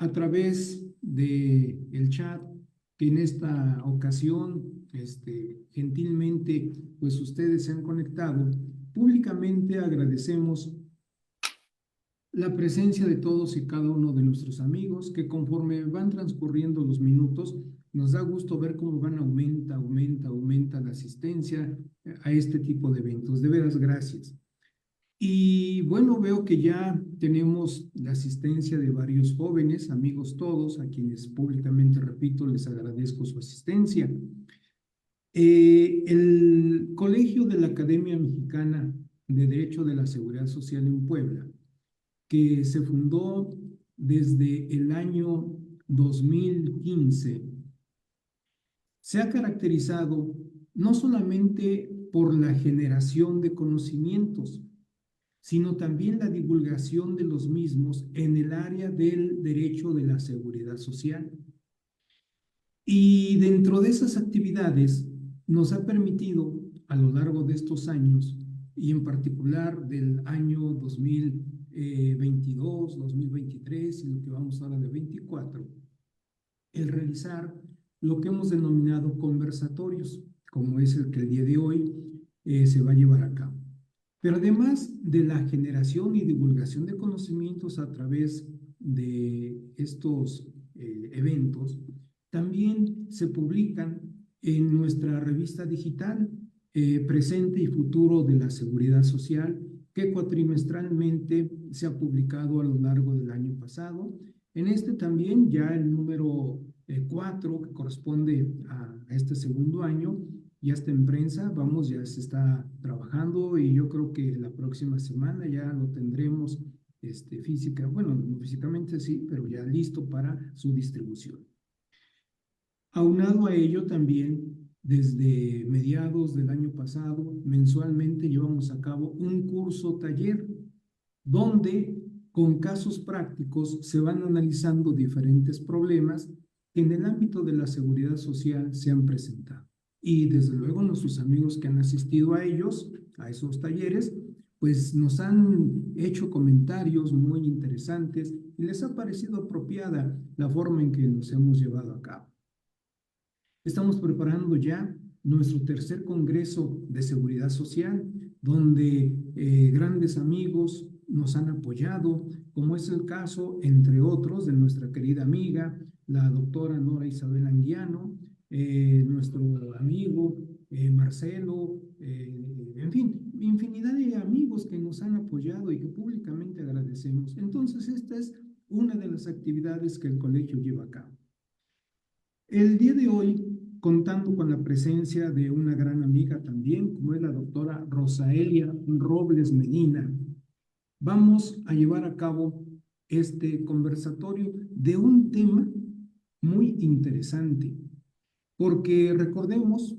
a través de el chat, que en esta ocasión, gentilmente, pues ustedes se han conectado. Públicamente agradecemos la presencia de todos y cada uno de nuestros amigos, que conforme van transcurriendo los minutos, nos da gusto ver cómo aumenta la asistencia a este tipo de eventos. De veras, gracias. Y bueno, veo que ya tenemos la asistencia de varios jóvenes, amigos todos, a quienes públicamente, repito, les agradezco su asistencia. El Colegio de la Academia Mexicana de Derecho de la Seguridad Social en Puebla, que se fundó desde el año 2015, se ha caracterizado no solamente por la generación de conocimientos, sino también la divulgación de los mismos en el área del derecho de la seguridad social. Y dentro de esas actividades nos ha permitido a lo largo de estos años, y en particular del año 2022, 2023 y lo que vamos ahora de 24, el realizar lo que hemos denominado conversatorios, como es el que el día de hoy se va a llevar a cabo. Pero además de la generación y divulgación de conocimientos a través de estos eventos, también se publican en nuestra revista digital Presente y Futuro de la Seguridad Social, que cuatrimestralmente se ha publicado a lo largo del año pasado. En este también ya el número 4, que corresponde a este segundo año, ya está en prensa, vamos, ya se está trabajando y yo creo que la próxima semana ya lo tendremos física, bueno, no físicamente sí, pero ya listo para su distribución. Aunado a ello también, desde mediados del año pasado, mensualmente llevamos a cabo un curso taller donde con casos prácticos se van analizando diferentes problemas que en el ámbito de la seguridad social se han presentado. Y desde luego nuestros amigos que han asistido a ellos, a esos talleres, pues nos han hecho comentarios muy interesantes y les ha parecido apropiada la forma en que nos hemos llevado a cabo. Estamos preparando ya nuestro tercer Congreso de Seguridad Social, donde grandes amigos nos han apoyado, como es el caso, entre otros, de nuestra querida amiga, la doctora Nora Isabel Anguiano, nuestro amigo Marcelo, en fin, infinidad de amigos que nos han apoyado y que públicamente agradecemos. Entonces, esta es una de las actividades que el colegio lleva a cabo. El día de hoy, contando con la presencia de una gran amiga también, como es la doctora Rosaelia Robles Medina, vamos a llevar a cabo este conversatorio de un tema muy interesante, porque recordemos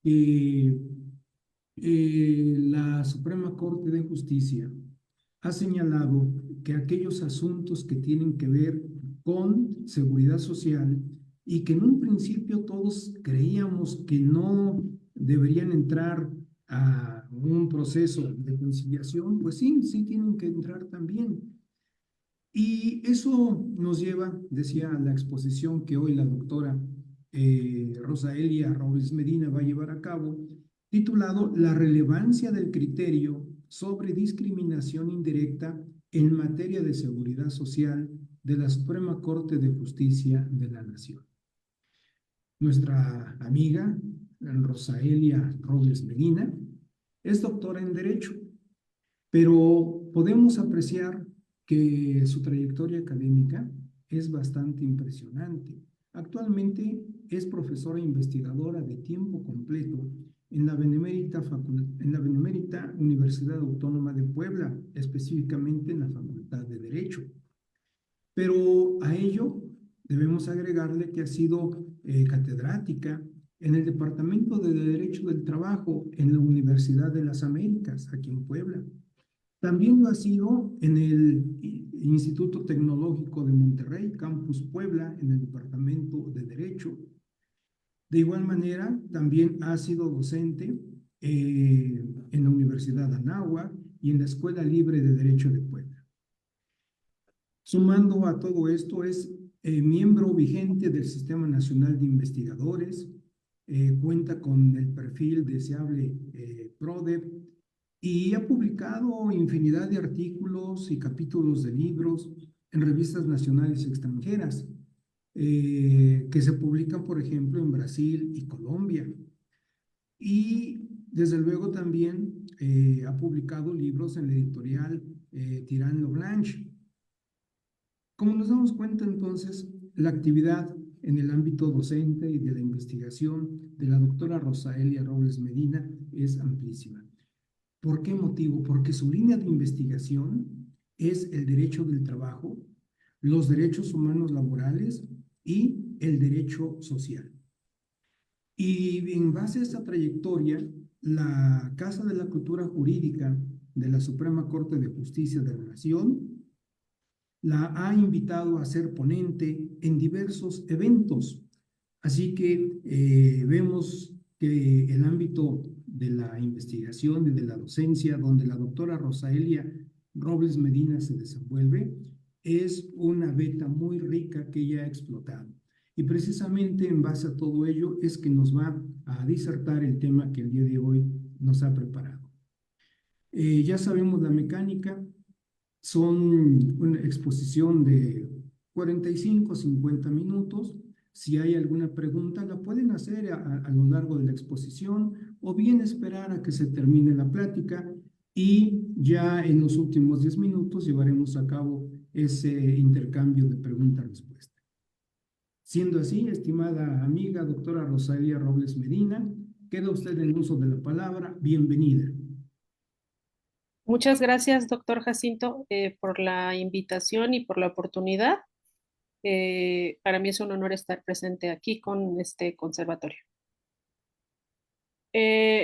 que la Suprema Corte de Justicia ha señalado que aquellos asuntos que tienen que ver con seguridad social y que en un principio todos creíamos que no deberían entrar a un proceso de conciliación, pues sí tienen que entrar también. Y eso nos lleva, decía la exposición que hoy la doctora Rosaelia Robles Medina va a llevar a cabo, titulado La relevancia del criterio sobre discriminación indirecta en materia de seguridad social de la Suprema Corte de Justicia de la Nación. Nuestra amiga Rosaelia Robles Medina es doctora en Derecho, pero podemos apreciar que su trayectoria académica es bastante impresionante. Actualmente es profesora investigadora de tiempo completo en la Benemérita Universidad Autónoma de Puebla, específicamente en la Facultad de Derecho. Pero a ello debemos agregarle que ha sido catedrática en el Departamento de Derecho del Trabajo en la Universidad de las Américas, aquí en Puebla. También lo ha sido en el Instituto Tecnológico de Monterrey, Campus Puebla, en el Departamento de Derecho. De igual manera, también ha sido docente en la Universidad de Anáhuac y en la Escuela Libre de Derecho de Puebla. Sumando a todo esto, es miembro vigente del Sistema Nacional de Investigadores, cuenta con el perfil deseable PRODEP y ha publicado infinidad de artículos y capítulos de libros en revistas nacionales y extranjeras que se publican, por ejemplo, en Brasil y Colombia. Y desde luego también ha publicado libros en la editorial Tirán Loblanche. Como nos damos cuenta entonces, la actividad en el ámbito docente y de la investigación de la doctora Rosaelia Robles Medina es amplísima. ¿Por qué motivo? Porque su línea de investigación es el derecho del trabajo, los derechos humanos laborales y el derecho social. Y en base a esta trayectoria, la Casa de la Cultura Jurídica de la Suprema Corte de Justicia de la Nación la ha invitado a ser ponente en diversos eventos. Así que vemos que el ámbito de la investigación y de la docencia, donde la doctora Rosaelia Robles Medina se desenvuelve, es una beta muy rica que ella ha explotado. Y precisamente en base a todo ello es que nos va a disertar el tema que el día de hoy nos ha preparado. Ya sabemos la mecánica, son una exposición de 45 50 minutos. Si hay alguna pregunta, la pueden hacer a lo largo de la exposición o bien esperar a que se termine la plática y ya en los últimos 10 minutos llevaremos a cabo ese intercambio de pregunta-respuesta. Siendo así, estimada amiga doctora Rosalia Robles Medina, queda usted en uso de la palabra. Bienvenida. Muchas gracias, doctor Jacinto, por la invitación y por la oportunidad. Para mí es un honor estar presente aquí con este conservatorio.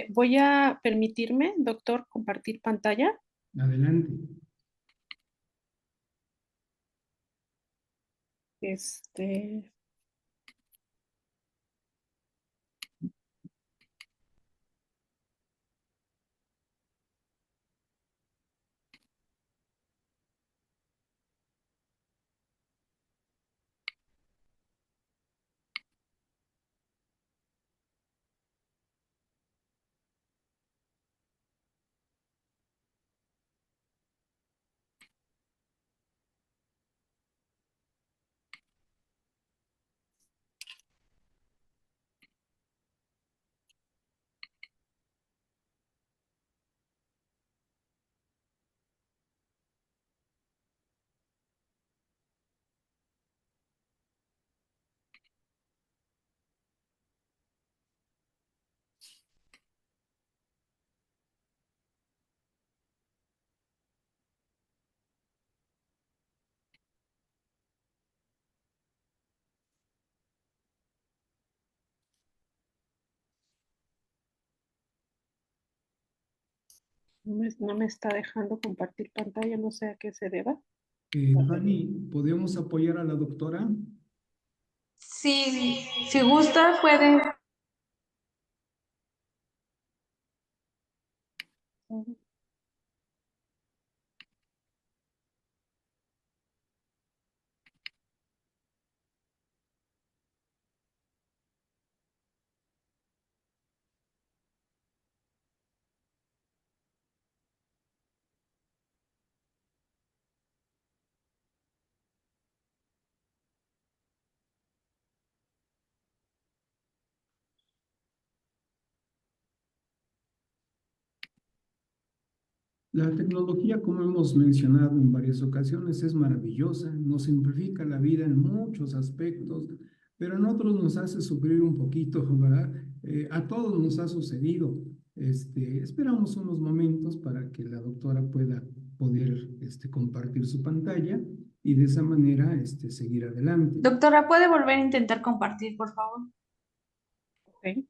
Voy a permitirme, doctor, compartir pantalla. Adelante. Este, no me está dejando compartir pantalla, no sé a qué se deba. Fanny, ¿podemos apoyar a la doctora? Sí, si gusta, puede. La tecnología, como hemos mencionado en varias ocasiones, es maravillosa, nos simplifica la vida en muchos aspectos, pero en otros nos hace sufrir un poquito, ¿verdad? A todos nos ha sucedido. Esperamos unos momentos para que la doctora pueda poder compartir su pantalla y de esa manera seguir adelante. Doctora, ¿puede volver a intentar compartir, por favor? Ok.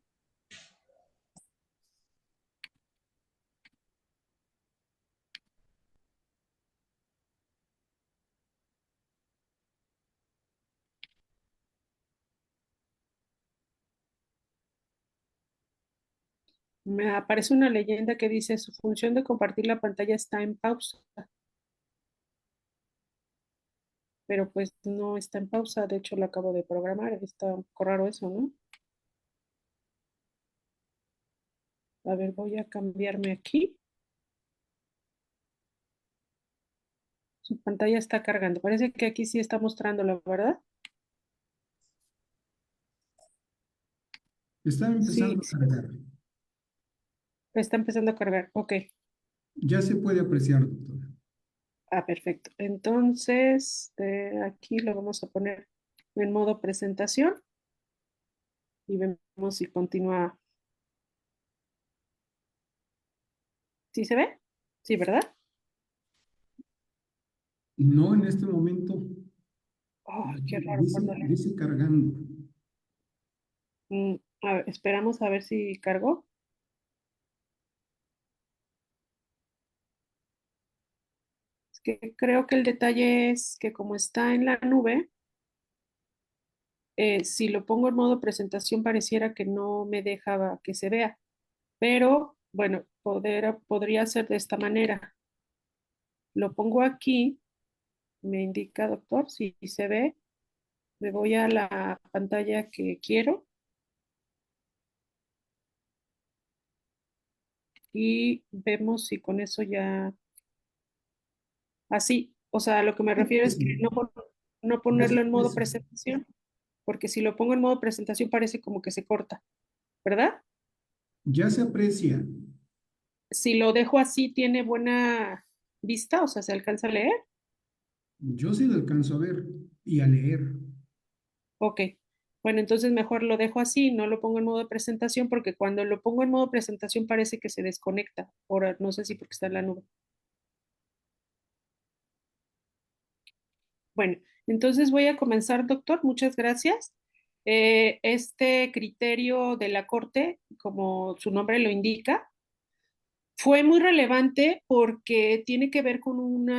Me aparece una leyenda que dice: su función de compartir la pantalla está en pausa. pero pues no está en pausa, de hecho la acabo de programar, está un poco raro eso, ¿no? A ver, voy a cambiarme aquí. Su pantalla está cargando, parece que aquí sí está mostrando la verdad. Está Sí, empezando a sí, cargar. está empezando a cargar, ok. Ya se puede apreciar, doctora. Ah, perfecto. Entonces, aquí lo vamos a poner en modo presentación y vemos si continúa. ¿Sí se ve? Sí, ¿verdad? No en este momento. Oh, qué raro Dice, cuando le... dice cargando. Mm, a ver, esperamos a ver si cargó. Es que creo que el detalle es que como está en la nube, si lo pongo en modo presentación pareciera que no me deja que se vea. Pero bueno, podría ser de esta manera. Lo pongo aquí, me indica doctor, si se ve, me voy a la pantalla que quiero y vemos si con eso ya, así, o sea, lo que me refiero es que no Ya se ponerlo en modo aprecia. presentación, porque si lo pongo en modo presentación parece como que se corta, ¿verdad? Ya se aprecia. Si lo dejo así, tiene buena vista, o sea, se alcanza a leer. Yo sí lo alcanzo a ver y a leer. Ok, bueno, entonces mejor lo dejo así, no lo pongo en modo de presentación porque cuando lo pongo en modo presentación parece que se desconecta. Ahora, no sé si porque está en la nube. Bueno, entonces voy a comenzar, doctor. Muchas gracias. Este criterio de la Corte, como su nombre lo indica, fue muy relevante porque tiene que ver con un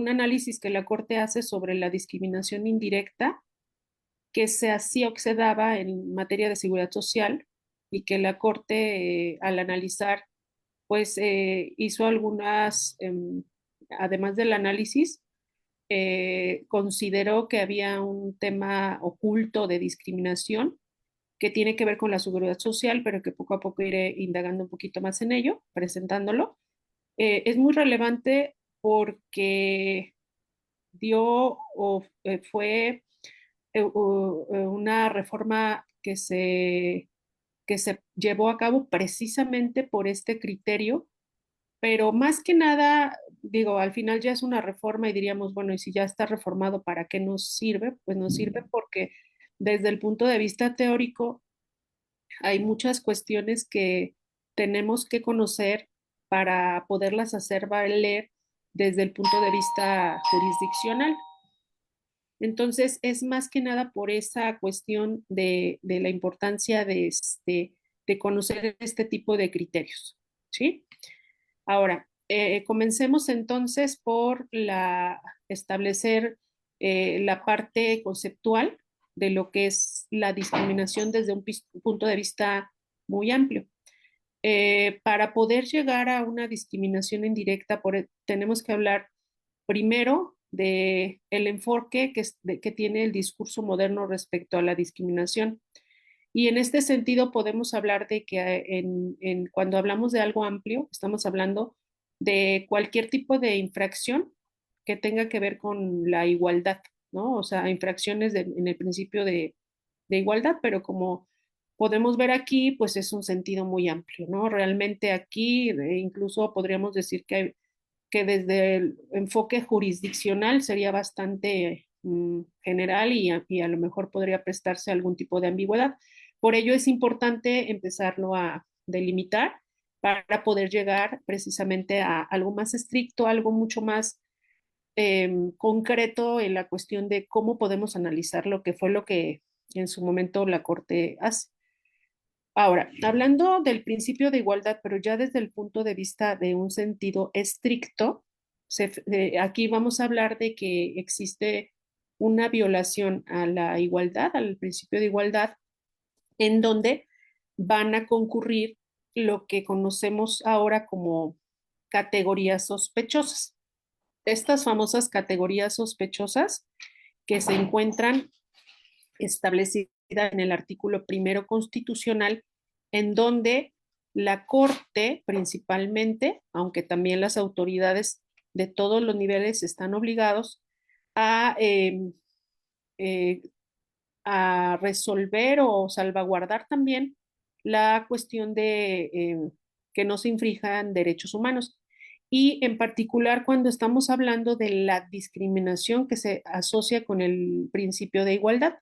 análisis que la Corte hace sobre la discriminación indirecta que se hacía o que se daba en materia de seguridad social y que la Corte, al analizar, pues hizo algunas, además del análisis, consideró que había un tema oculto de discriminación que tiene que ver con la seguridad social, pero que poco a poco iré indagando un poquito más en ello, presentándolo. Es muy relevante porque dio o fue una reforma que se llevó a cabo precisamente por este criterio, pero más que nada, digo, al final ya es una reforma y diríamos, bueno, y si ya está reformado, ¿para qué nos sirve? Pues nos sirve porque desde el punto de vista teórico hay muchas cuestiones que tenemos que conocer para poderlas hacer valer desde el punto de vista jurisdiccional. Entonces, es más que nada por esa cuestión de la importancia de conocer este tipo de criterios, ¿sí? Ahora, comencemos entonces por establecer la parte conceptual de lo que es la discriminación desde un punto de vista muy amplio. Para poder llegar a una discriminación indirecta, tenemos que hablar primero de el enfoque que tiene el discurso moderno respecto a la discriminación. Y en este sentido podemos hablar de que cuando hablamos de algo amplio, estamos hablando de cualquier tipo de infracción que tenga que ver con la igualdad, ¿no? O sea, infracciones en el principio de igualdad, pero como podemos ver aquí, pues es un sentido muy amplio, ¿no? Realmente aquí incluso podríamos decir que desde el enfoque jurisdiccional sería bastante general y a lo mejor podría prestarse a algún tipo de ambigüedad. Por ello es importante empezarlo a delimitar para poder llegar precisamente a algo más estricto, algo mucho más concreto en la cuestión de cómo podemos analizar lo que fue lo que en su momento la Corte hace. Ahora, hablando del principio de igualdad, pero ya desde el punto de vista de un sentido estricto, aquí vamos a hablar de que existe una violación a la igualdad, al principio de igualdad, en donde van a concurrir lo que conocemos ahora como categorías sospechosas. estas famosas categorías sospechosas que se encuentran establecidas en el artículo primero constitucional, en donde la Corte principalmente, aunque también las autoridades de todos los niveles están obligados a, eh, a resolver o salvaguardar también la cuestión de que no se infrinjan derechos humanos. Y en particular cuando estamos hablando de la discriminación que se asocia con el principio de igualdad.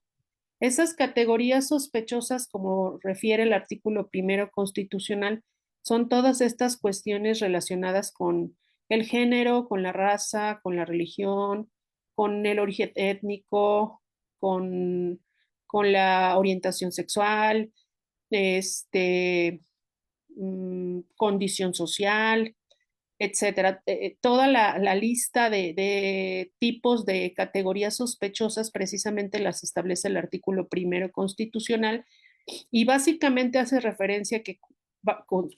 Esas categorías sospechosas, como refiere el artículo primero constitucional, son todas estas cuestiones relacionadas con el género, con la raza, con la religión, con el origen étnico, con, con la orientación sexual, este, condición social, etcétera. Toda la lista de tipos de categorías sospechosas precisamente las establece el artículo primero constitucional y básicamente hace referencia que,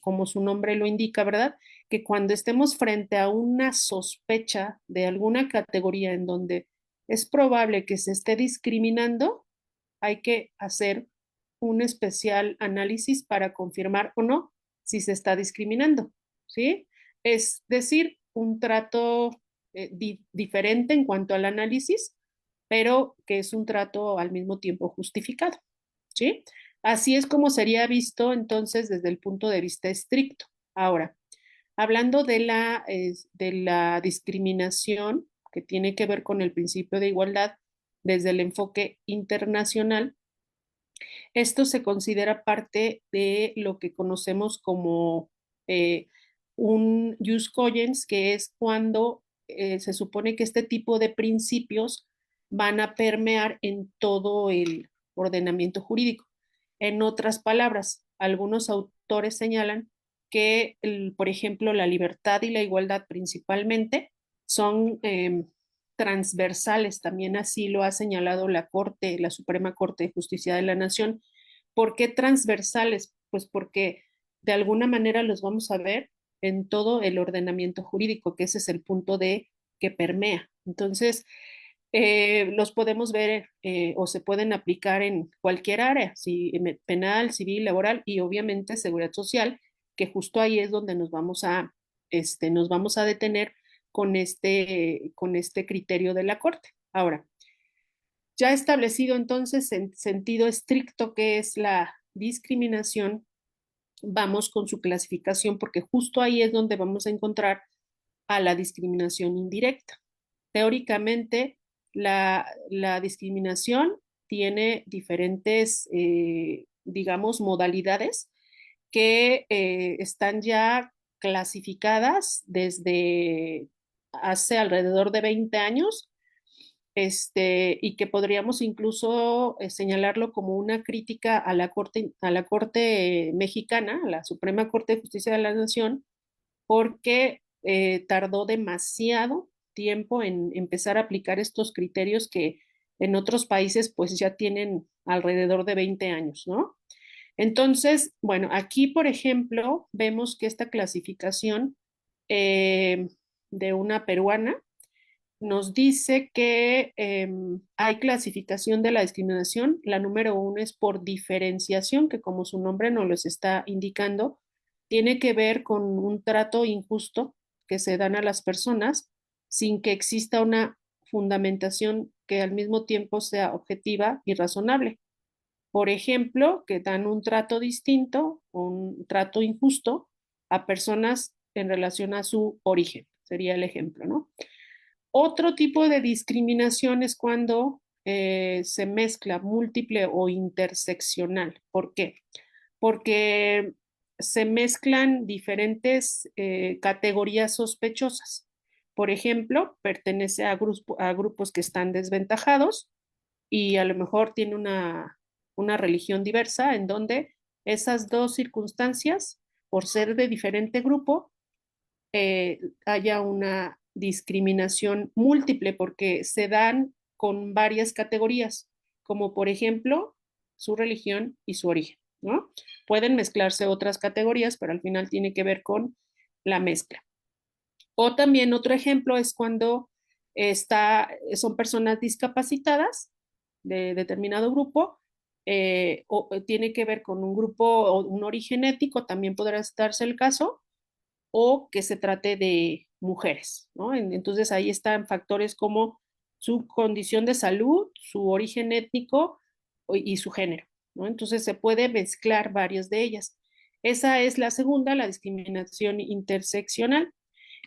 como su nombre lo indica, ¿verdad? Que cuando estemos frente a una sospecha de alguna categoría en donde es probable que se esté discriminando, hay que hacer un especial análisis para confirmar o no si se está discriminando, ¿sí? Es decir, un trato diferente en cuanto al análisis, pero que es un trato al mismo tiempo justificado, ¿sí? Así es como sería visto entonces desde el punto de vista estricto. Ahora, hablando de la discriminación que tiene que ver con el principio de igualdad desde el enfoque internacional, esto se considera parte de lo que conocemos como eh, un jus cogens, que es cuando se supone que este tipo de principios van a permear en todo el ordenamiento jurídico. En otras palabras, algunos autores señalan que, por ejemplo, la libertad y la igualdad principalmente son transversales, también así lo ha señalado la Corte, la Suprema Corte de Justicia de la Nación. ¿Por qué transversales? Pues porque de alguna manera los vamos a ver en todo el ordenamiento jurídico, que ese es el punto de que permea. Entonces, los podemos ver o se pueden aplicar en cualquier área, si, penal, civil, laboral y obviamente seguridad social, que justo ahí es donde nos vamos a detener con este criterio de la Corte. Ahora, ya establecido entonces en sentido estricto que es la discriminación, vamos con su clasificación porque justo ahí es donde vamos a encontrar a la discriminación indirecta. Teóricamente, la discriminación tiene diferentes, digamos, modalidades que están ya clasificadas desde hace alrededor de 20 años, y que podríamos incluso señalarlo como una crítica a la Corte mexicana, a la Suprema Corte de Justicia de la Nación, porque tardó demasiado tiempo en empezar a aplicar estos criterios que en otros países pues ya tienen alrededor de 20 años, ¿no? Entonces, bueno, aquí, por ejemplo, vemos que esta clasificación eh, de una peruana nos dice que hay clasificación de la discriminación. La número uno es por diferenciación, que como su nombre nos los está indicando, tiene que ver con un trato injusto que se dan a las personas sin que exista una fundamentación que al mismo tiempo sea objetiva y razonable. Por ejemplo, que dan un trato distinto, un trato injusto a personas en relación a su origen, sería el ejemplo, ¿no? Otro tipo de discriminación es cuando se mezcla múltiple o interseccional. ¿Por qué? Porque se mezclan diferentes categorías sospechosas. Por ejemplo, pertenece a grupos que están desventajados y a lo mejor tiene una religión diversa en donde esas dos circunstancias, por ser de diferente grupo, haya una discriminación múltiple porque se dan con varias categorías, como por ejemplo su religión y su origen, ¿no? Pueden mezclarse otras categorías, pero al final tiene que ver con la mezcla. O también otro ejemplo es cuando son personas discapacitadas de determinado grupo, o tiene que ver con un grupo o un origen étnico, también podrá darse el caso, o que se trate de mujeres, ¿no? Entonces ahí están factores como su condición de salud, su origen étnico y su género, ¿no? Entonces se puede mezclar varias de ellas. Esa es la segunda, la discriminación interseccional.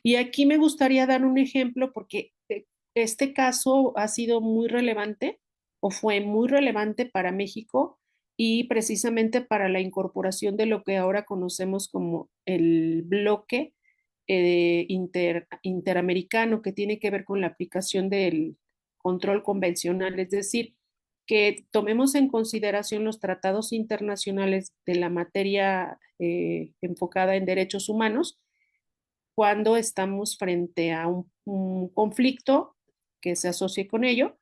Y aquí me gustaría dar un ejemplo porque este caso ha sido muy relevante o fue muy relevante para México y precisamente para la incorporación de lo que ahora conocemos como el bloque interamericano, que tiene que ver con la aplicación del control convencional, es decir, que tomemos en consideración los tratados internacionales de la materia enfocada en derechos humanos cuando estamos frente a un conflicto que se asocie con ello,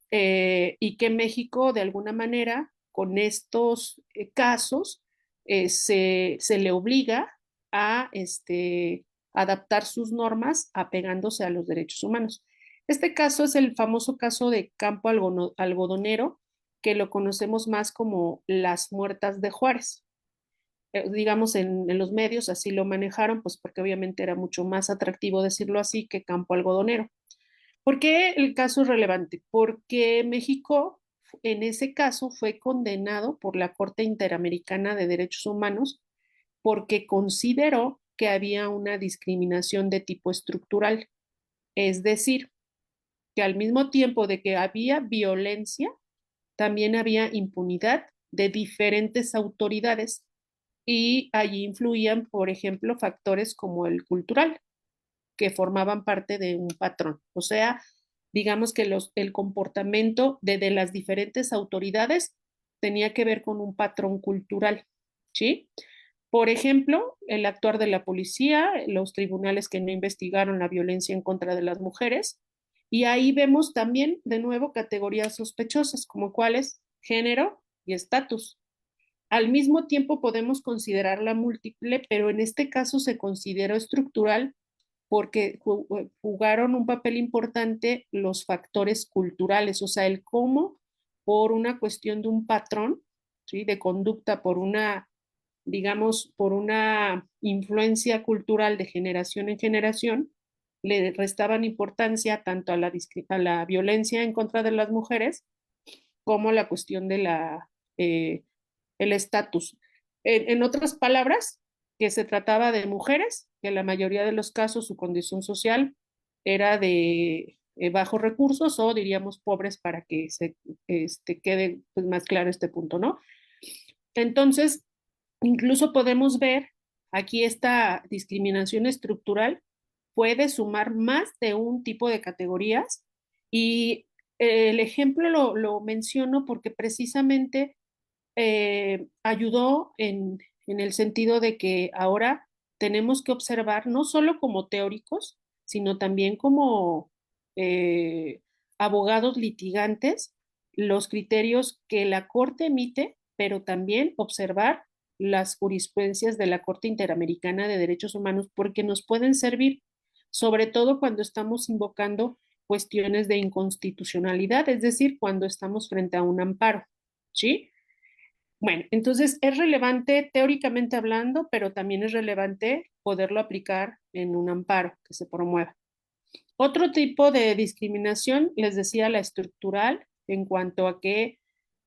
y que México de alguna manera con estos casos se le obliga a adaptar sus normas apegándose a los derechos humanos. Este caso es el famoso caso de Campo Algodonero, que lo conocemos más como las muertas de Juárez. Digamos, en los medios así lo manejaron, pues porque obviamente era mucho más atractivo decirlo así que Campo Algodonero. ¿Por qué el caso es relevante? Porque México en ese caso fue condenado por la Corte Interamericana de Derechos Humanos porque consideró que había una discriminación de tipo estructural, es decir, que al mismo tiempo de que había violencia, también había impunidad de diferentes autoridades y allí influían, por ejemplo, factores como el cultural, que formaban parte de un patrón. O sea, digamos que el comportamiento de las diferentes autoridades tenía que ver con un patrón cultural, ¿sí? Por ejemplo, el actuar de la policía, los tribunales que no investigaron la violencia en contra de las mujeres, y ahí vemos también de nuevo categorías sospechosas, como cuáles, género y estatus. Al mismo tiempo podemos considerarla múltiple, pero en este caso se consideró estructural porque jugaron un papel importante los factores culturales, o sea, el cómo por una cuestión de un patrón, ¿sí? De conducta, por una, digamos, por una influencia cultural de generación en generación, le restaban importancia tanto a la violencia en contra de las mujeres como la cuestión de el estatus. En otras palabras, que se trataba de mujeres, que en la mayoría de los casos su condición social era de bajos recursos o diríamos pobres para que se quede pues, más claro este punto, ¿no? Entonces, incluso podemos ver aquí esta discriminación estructural puede sumar más de un tipo de categorías y el ejemplo lo menciono porque precisamente ayudó en el sentido de que ahora tenemos que observar no solo como teóricos, sino también como abogados litigantes los criterios que la Corte emite, pero también observar las jurisprudencias de la Corte Interamericana de Derechos Humanos porque nos pueden servir, sobre todo cuando estamos invocando cuestiones de inconstitucionalidad, es decir, cuando estamos frente a un amparo, ¿sí? Bueno, entonces es relevante teóricamente hablando, pero también es relevante poderlo aplicar en un amparo que se promueva. Otro tipo de discriminación, les decía, la estructural, en cuanto a que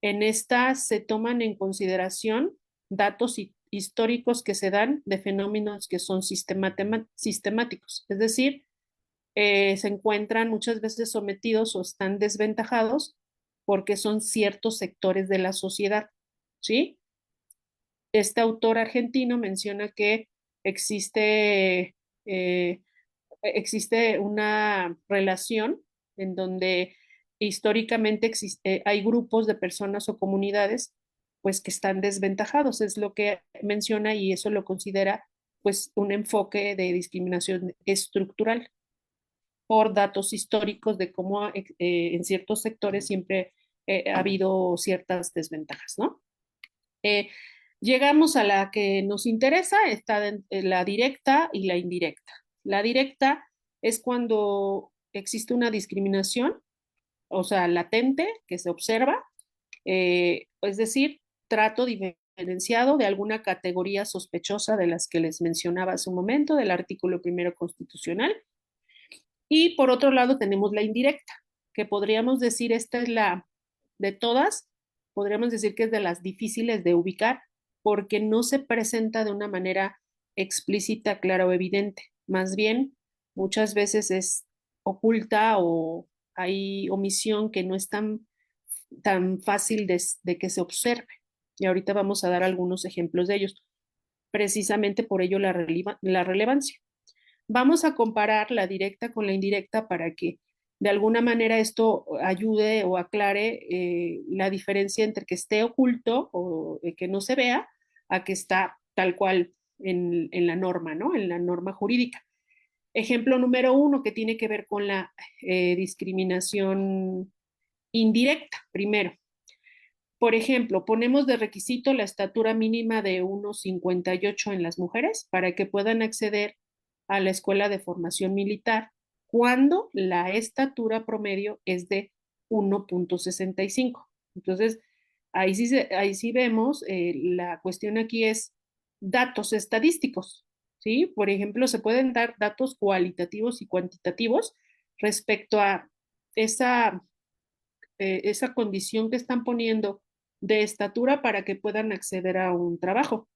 en esta se toman en consideración datos históricos que se dan de fenómenos que son sistemáticos, es decir, se encuentran muchas veces sometidos o están desventajados porque son ciertos sectores de la sociedad, ¿sí? Este autor argentino menciona que existe, existe una relación en donde históricamente hay grupos de personas o comunidades pues que están desventajados, es lo que menciona y eso lo considera pues un enfoque de discriminación estructural por datos históricos de cómo en ciertos sectores siempre ha habido ciertas desventajas, ¿no? Eh, Llegamos a la que nos interesa, está la directa y la indirecta. La directa es cuando existe una discriminación, o sea, latente, que se observa, es decir, trato diferenciado de alguna categoría sospechosa de las que les mencionaba hace un momento, del artículo primero constitucional. Y por otro lado tenemos la indirecta, que podríamos decir, esta es la de todas, podríamos decir que es de las difíciles de ubicar, porque no se presenta de una manera explícita, clara o evidente. Más bien, muchas veces es oculta o hay omisión que no es tan fácil de que se observe. Y ahorita vamos a dar algunos ejemplos de ellos. Precisamente por ello la relevancia. Vamos a comparar la directa con la indirecta para que de alguna manera esto ayude o aclare la diferencia entre que esté oculto o que no se vea a que está tal cual en la norma, ¿no? En la norma jurídica. Ejemplo número 1 que tiene que ver con la discriminación indirecta, primero. Por ejemplo, ponemos de requisito la estatura mínima de 1,58 en las mujeres para que puedan acceder a la escuela de formación militar cuando la estatura promedio es de 1,65. Entonces, ahí sí vemos, la cuestión aquí es datos estadísticos, ¿sí? Por ejemplo, se pueden dar datos cualitativos y cuantitativos respecto a esa esa condición que están poniendo de estatura para que puedan acceder a un trabajo.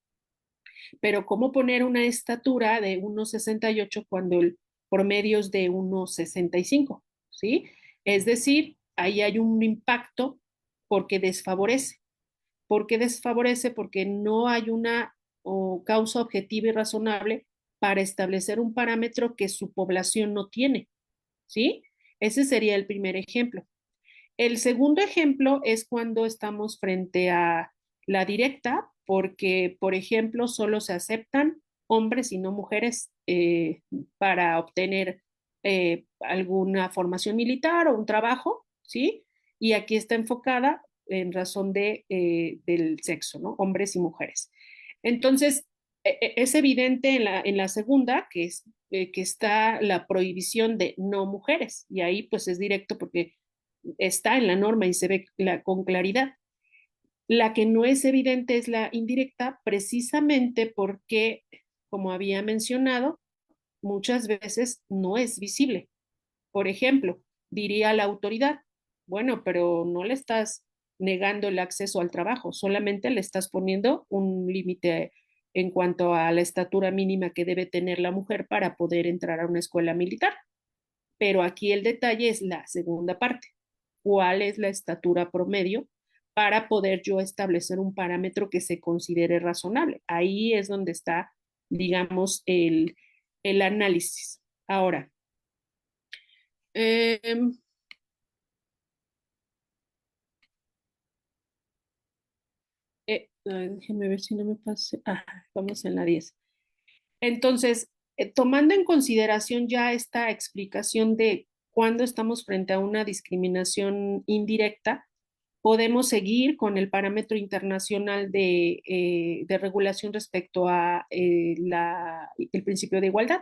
Pero ¿cómo poner una estatura de 1,68 cuando el promedio es de 1,65? ¿Sí? Es decir, ahí hay un impacto porque desfavorece. ¿Por qué desfavorece? Porque no hay una causa objetiva y razonable para establecer un parámetro que su población no tiene. ¿Sí? Ese sería el primer ejemplo. El segundo ejemplo es cuando estamos frente a la directa, porque, por ejemplo, solo se aceptan hombres y no mujeres para obtener alguna formación militar o un trabajo, ¿sí? Y aquí está enfocada en razón del sexo, ¿no? Hombres y mujeres. Entonces, es evidente en la segunda que está la prohibición de no mujeres, y ahí pues es directo porque está en la norma y se ve con claridad. La que no es evidente es la indirecta, precisamente porque, como había mencionado, muchas veces no es visible. Por ejemplo, diría la autoridad, bueno, pero no le estás negando el acceso al trabajo, solamente le estás poniendo un límite en cuanto a la estatura mínima que debe tener la mujer para poder entrar a una escuela militar. Pero aquí el detalle es la segunda parte. ¿Cuál es la estatura promedio para poder yo establecer un parámetro que se considere razonable? Ahí es donde está, digamos, el análisis. Ahora, eh, déjenme ver si no me pase. Ah, vamos en la 10. Entonces, tomando en consideración ya esta explicación de cuándo estamos frente a una discriminación indirecta, podemos seguir con el parámetro internacional de regulación respecto a el principio de igualdad.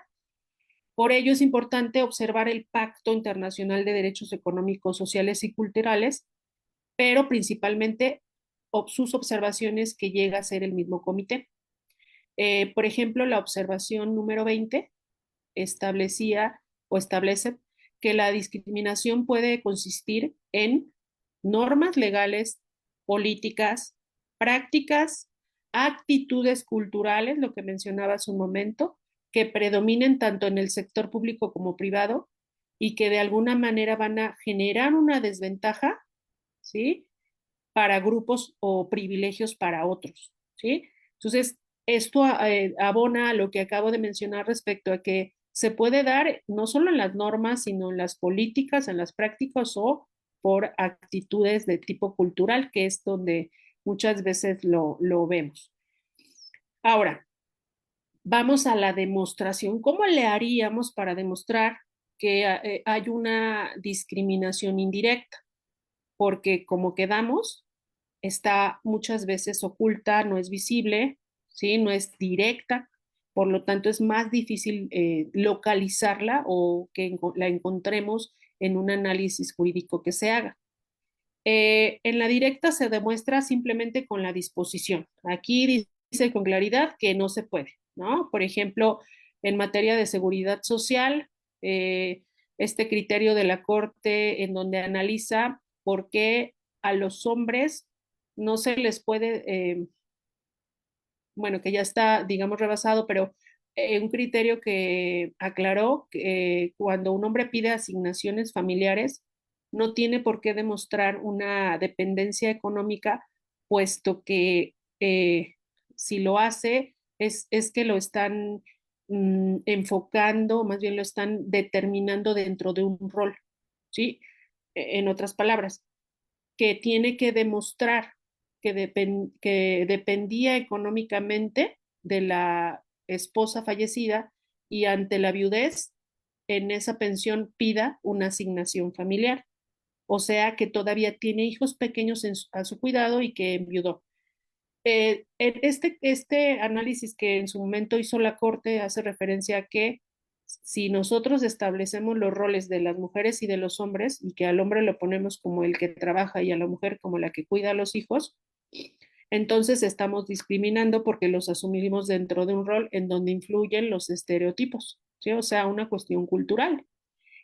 Por ello es importante observar el Pacto Internacional de Derechos Económicos, Sociales y Culturales, pero principalmente sus observaciones que llega a ser el mismo comité. Por ejemplo, la observación número 20 establecía o establece que la discriminación puede consistir en normas legales, políticas, prácticas, actitudes culturales, lo que mencionaba hace un momento, que predominen tanto en el sector público como privado y que de alguna manera van a generar una desventaja, ¿sí? Para grupos o privilegios para otros, ¿sí? Entonces, esto abona a lo que acabo de mencionar respecto a que se puede dar no solo en las normas, sino en las políticas, en las prácticas o por actitudes de tipo cultural, que es donde muchas veces lo vemos. Ahora, vamos a la demostración. ¿Cómo le haríamos para demostrar que hay una discriminación indirecta? Porque como quedamos, está muchas veces oculta, no es visible, ¿sí? No es directa, Por lo tanto, es más difícil localizarla o que la encontremos en un análisis jurídico que se haga. En la directa se demuestra simplemente con la disposición. Aquí dice con claridad que no se puede, ¿no? Por ejemplo, en materia de seguridad social, este criterio de la Corte en donde analiza por qué a los hombres no se les puede, bueno, que ya está, digamos, rebasado, pero un criterio que aclaró que cuando un hombre pide asignaciones familiares, no tiene por qué demostrar una dependencia económica, puesto que si lo hace es que lo están enfocando, más bien lo están determinando dentro de un rol, ¿sí? En otras palabras, que tiene que demostrar que dependía económicamente de la esposa fallecida y ante la viudez en esa pensión pida una asignación familiar. O sea que todavía tiene hijos pequeños a su cuidado y que enviudó. Este análisis que en su momento hizo la Corte hace referencia a que si nosotros establecemos los roles de las mujeres y de los hombres y que al hombre lo ponemos como el que trabaja y a la mujer como la que cuida a los hijos, entonces estamos discriminando porque los asumimos dentro de un rol en donde influyen los estereotipos, ¿sí? O sea, una cuestión cultural.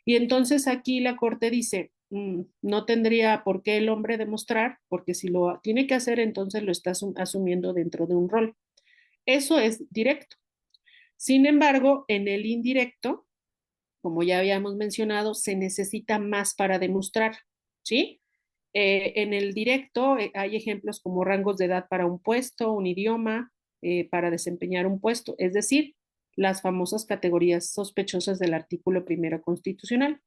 Y entonces aquí la Corte dice, no tendría por qué el hombre demostrar, porque si lo tiene que hacer, entonces lo está asumiendo dentro de un rol. Eso es directo. Sin embargo, en el indirecto, como ya habíamos mencionado, se necesita más para demostrar, ¿sí? En el directo hay ejemplos como rangos de edad para un puesto, un idioma, para desempeñar un puesto, es decir, las famosas categorías sospechosas del artículo primero constitucional.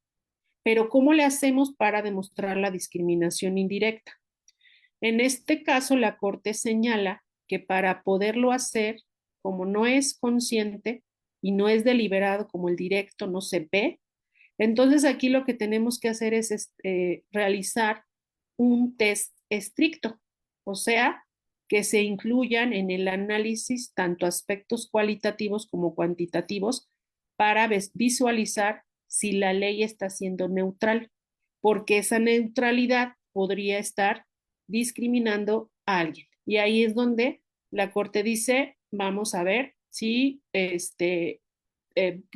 Pero ¿cómo le hacemos para demostrar la discriminación indirecta? En este caso, la Corte señala que para poderlo hacer, como no es consciente y no es deliberado como el directo no se ve, entonces aquí lo que tenemos que hacer es realizar un test estricto, o sea, que se incluyan en el análisis tanto aspectos cualitativos como cuantitativos para visualizar si la ley está siendo neutral, porque esa neutralidad podría estar discriminando a alguien. Y ahí es donde la Corte dice, vamos a ver si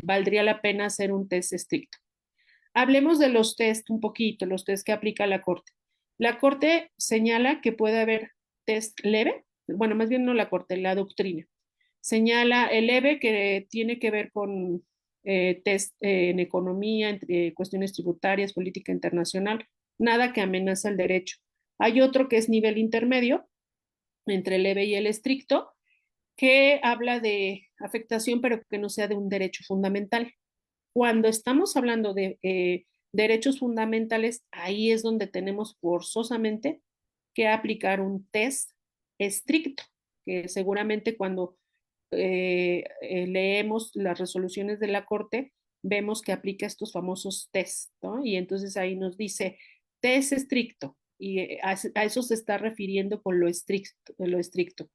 valdría la pena hacer un test estricto. Hablemos de los test un poquito, los test que aplica la Corte. La Corte señala que puede haber test leve, bueno, más bien no la Corte, la doctrina. Señala el leve que tiene que ver con test en economía, entre cuestiones tributarias, política internacional, nada que amenaza el derecho. Hay otro que es nivel intermedio, entre el leve y el estricto, que habla de afectación, pero que no sea de un derecho fundamental. Cuando estamos hablando de derechos fundamentales, ahí es donde tenemos forzosamente que aplicar un test estricto, que seguramente cuando leemos las resoluciones de la Corte, vemos que aplica estos famosos test, ¿no? Y entonces ahí nos dice test estricto, y a eso se está refiriendo con lo estricto. Lo estricto.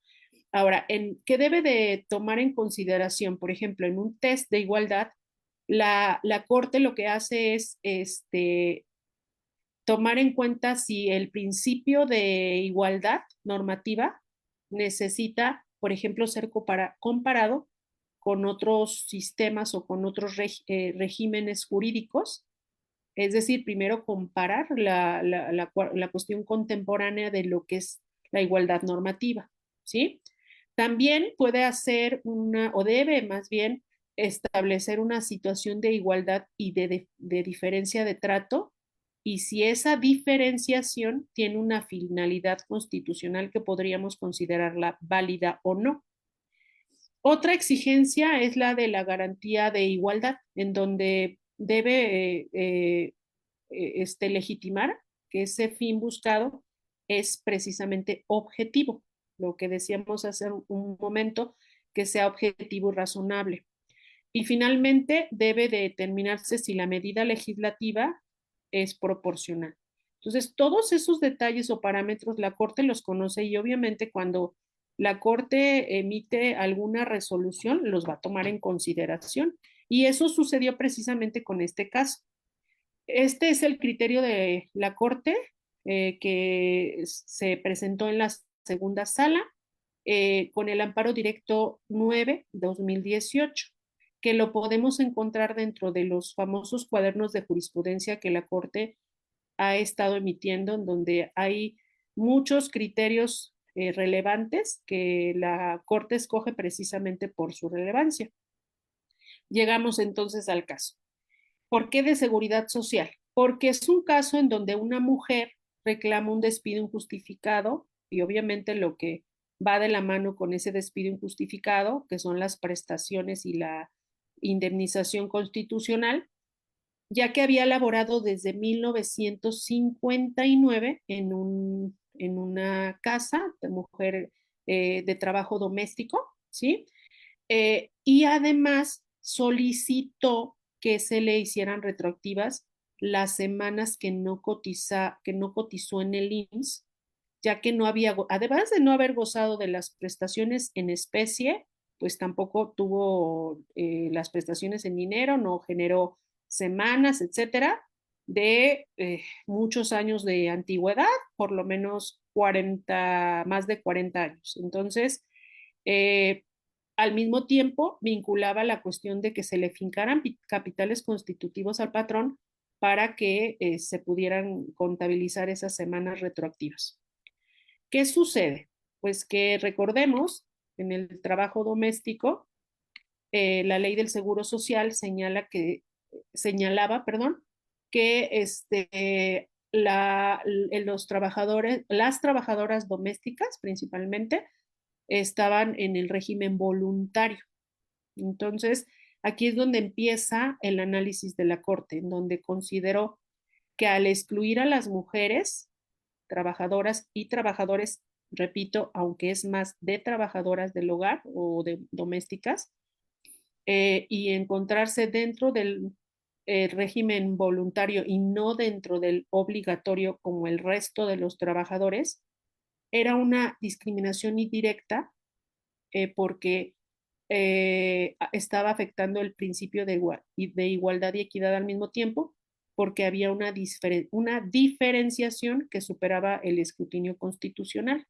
Ahora, ¿qué debe de tomar en consideración? Por ejemplo, en un test de igualdad, la Corte lo que hace es tomar en cuenta si el principio de igualdad normativa necesita, por ejemplo, ser comparado con otros sistemas o con otros regímenes jurídicos. Es decir, primero comparar la cuestión contemporánea de lo que es la igualdad normativa, ¿sí? También puede hacer o debe más bien establecer una situación de igualdad y de diferencia de trato, y si esa diferenciación tiene una finalidad constitucional que podríamos considerarla válida o no. Otra exigencia es la de la garantía de igualdad, en donde debe legitimar que ese fin buscado es precisamente objetivo, lo que decíamos hace un momento, que sea objetivo y razonable. Y finalmente debe determinarse si la medida legislativa es proporcional. Entonces, todos esos detalles o parámetros la Corte los conoce y obviamente cuando la Corte emite alguna resolución, los va a tomar en consideración. Y eso sucedió precisamente con este caso. Este es el criterio de la Corte que se presentó en la segunda sala con el amparo directo 9/2018, que lo podemos encontrar dentro de los famosos cuadernos de jurisprudencia que la Corte ha estado emitiendo, en donde hay muchos criterios relevantes que la Corte escoge precisamente por su relevancia. Llegamos entonces al caso. ¿Por qué de seguridad social? Porque es un caso en donde una mujer reclama un despido injustificado y obviamente lo que va de la mano con ese despido injustificado, que son las prestaciones y la indemnización constitucional, ya que había laborado desde 1959 en una casa de mujer de trabajo doméstico, ¿sí? Y además solicitó que se le hicieran retroactivas las semanas que no cotizó en el IMSS, ya que no había, además de no haber gozado de las prestaciones en especie, pues tampoco tuvo las prestaciones en dinero, no generó semanas, etcétera, de muchos años de antigüedad, por lo menos 40, más de 40 años. Entonces, eh, al mismo tiempo, vinculaba la cuestión de que se le fincaran capitales constitutivos al patrón para que se pudieran contabilizar esas semanas retroactivas. ¿Qué sucede? Pues que recordemos, en el trabajo doméstico, la ley del Seguro Social señalaba, perdón, que los trabajadores, las trabajadoras domésticas principalmente, estaban en el régimen voluntario. Entonces, aquí es donde empieza el análisis de la Corte, en donde consideró que al excluir a las mujeres trabajadoras y trabajadores, repito, aunque es más de trabajadoras del hogar o de domésticas, y encontrarse dentro del régimen voluntario y no dentro del obligatorio como el resto de los trabajadores, era una discriminación indirecta porque estaba afectando el principio de igualdad y equidad al mismo tiempo, porque había una diferenciación que superaba el escrutinio constitucional,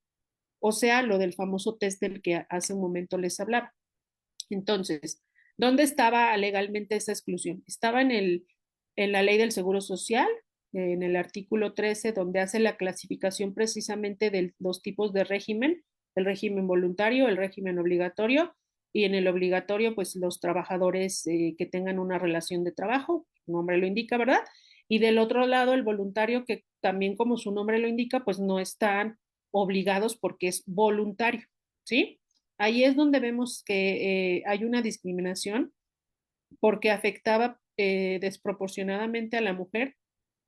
o sea, lo del famoso test del que hace un momento les hablaba. Entonces, ¿dónde estaba legalmente esa exclusión? Estaba en la ley del Seguro Social, en el artículo 13, donde hace la clasificación precisamente de dos tipos de régimen, el régimen voluntario, el régimen obligatorio, y en el obligatorio, pues los trabajadores que tengan una relación de trabajo, su nombre lo indica, ¿verdad? Y del otro lado, el voluntario, que también como su nombre lo indica, pues no están obligados porque es voluntario, ¿sí? Ahí es donde vemos que hay una discriminación porque afectaba desproporcionadamente a la mujer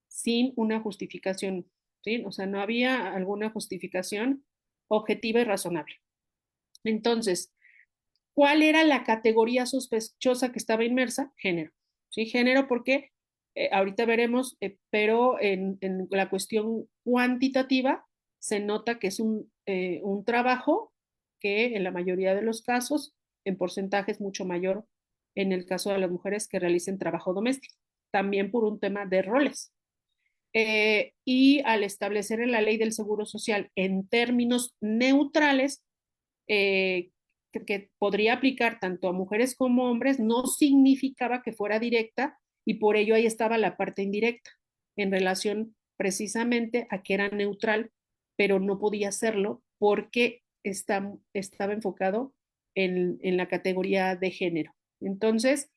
sin una justificación, ¿sí? O sea, no había alguna justificación objetiva y razonable. Entonces, ¿cuál era la categoría sospechosa que estaba inmersa? Género, ¿sí? Género porque ahorita veremos, pero en la cuestión cuantitativa se nota que es un trabajo que en la mayoría de los casos, en porcentaje es mucho mayor en el caso de las mujeres que realicen trabajo doméstico, también por un tema de roles. Y al establecer en la ley del Seguro Social en términos neutrales, que podría aplicar tanto a mujeres como a hombres, no significaba que fuera directa y por ello ahí estaba la parte indirecta en relación precisamente a que era neutral, pero no podía hacerlo porque estaba enfocado en la categoría de género. Entonces,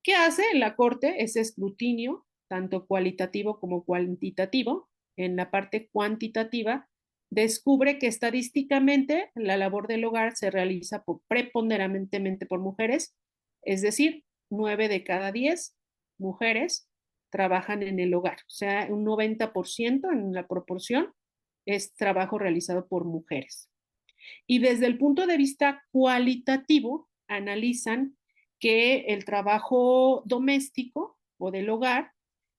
¿qué hace la Corte? Ese escrutinio, tanto cualitativo como cuantitativo. En la parte cuantitativa, descubre que estadísticamente la labor del hogar se realiza preponderantemente por mujeres, es decir, 9 de cada 10 mujeres trabajan en el hogar, o sea, un 90% en la proporción es trabajo realizado por mujeres. Y desde el punto de vista cualitativo, analizan que el trabajo doméstico o del hogar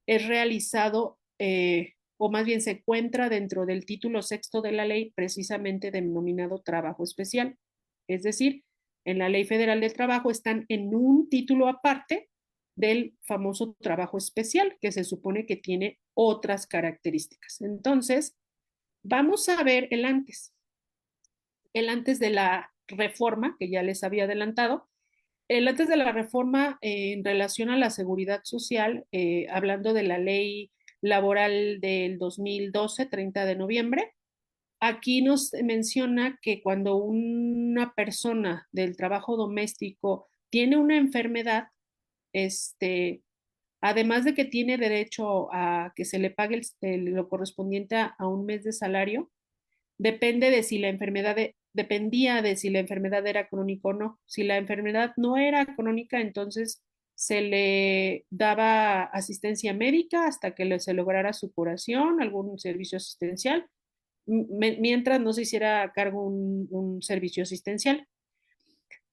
es realizado o más bien se encuentra dentro del título sexto de la ley precisamente denominado trabajo especial. Es decir, en la Ley Federal del Trabajo están en un título aparte del famoso trabajo especial, que se supone que tiene otras características. Entonces, vamos a ver el antes de la reforma, que ya les había adelantado, el antes de la reforma en relación a la seguridad social, hablando de la ley laboral del 2012, 30 de noviembre, aquí nos menciona que cuando una persona del trabajo doméstico tiene una enfermedad, además de que tiene derecho a que se le pague lo correspondiente a un mes de salario, depende de si la enfermedad, dependía de si la enfermedad era crónica o no. Si la enfermedad no era crónica, entonces se le daba asistencia médica hasta que se lograra su curación, algún servicio asistencial, mientras no se hiciera a cargo un servicio asistencial.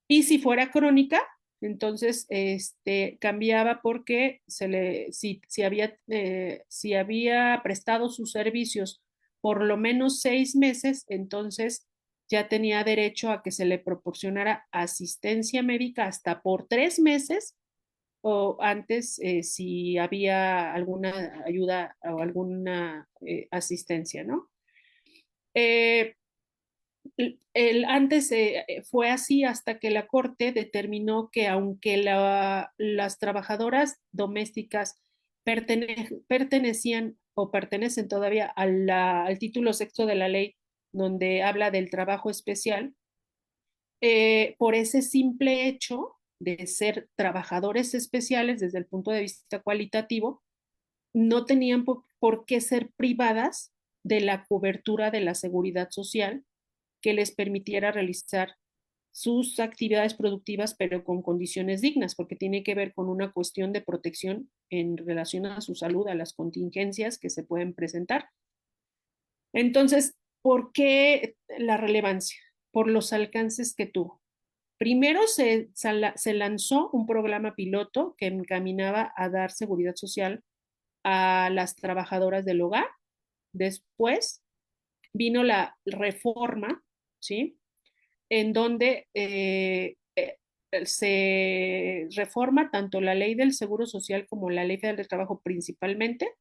Y si fuera crónica, entonces cambiaba porque si había prestado sus servicios por lo menos 6 meses, entonces ya tenía derecho a que se le proporcionara asistencia médica hasta por 3 meses o antes si había alguna ayuda o alguna asistencia, ¿no? Eh, antes fue así hasta que la Corte determinó que aunque las trabajadoras domésticas pertenecían o pertenecen todavía al título sexto de la ley donde habla del trabajo especial, por ese simple hecho de ser trabajadores especiales desde el punto de vista cualitativo, no tenían por qué ser privadas de la cobertura de la seguridad social que les permitiera realizar sus actividades productivas, pero con condiciones dignas, porque tiene que ver con una cuestión de protección en relación a su salud, a las contingencias que se pueden presentar. Entonces, ¿por qué la relevancia? Por los alcances que tuvo. Primero se lanzó un programa piloto que encaminaba a dar seguridad social a las trabajadoras del hogar. Después vino la reforma, ¿sí? En donde se reforma tanto la ley del Seguro Social como la ley federal del trabajo principalmente.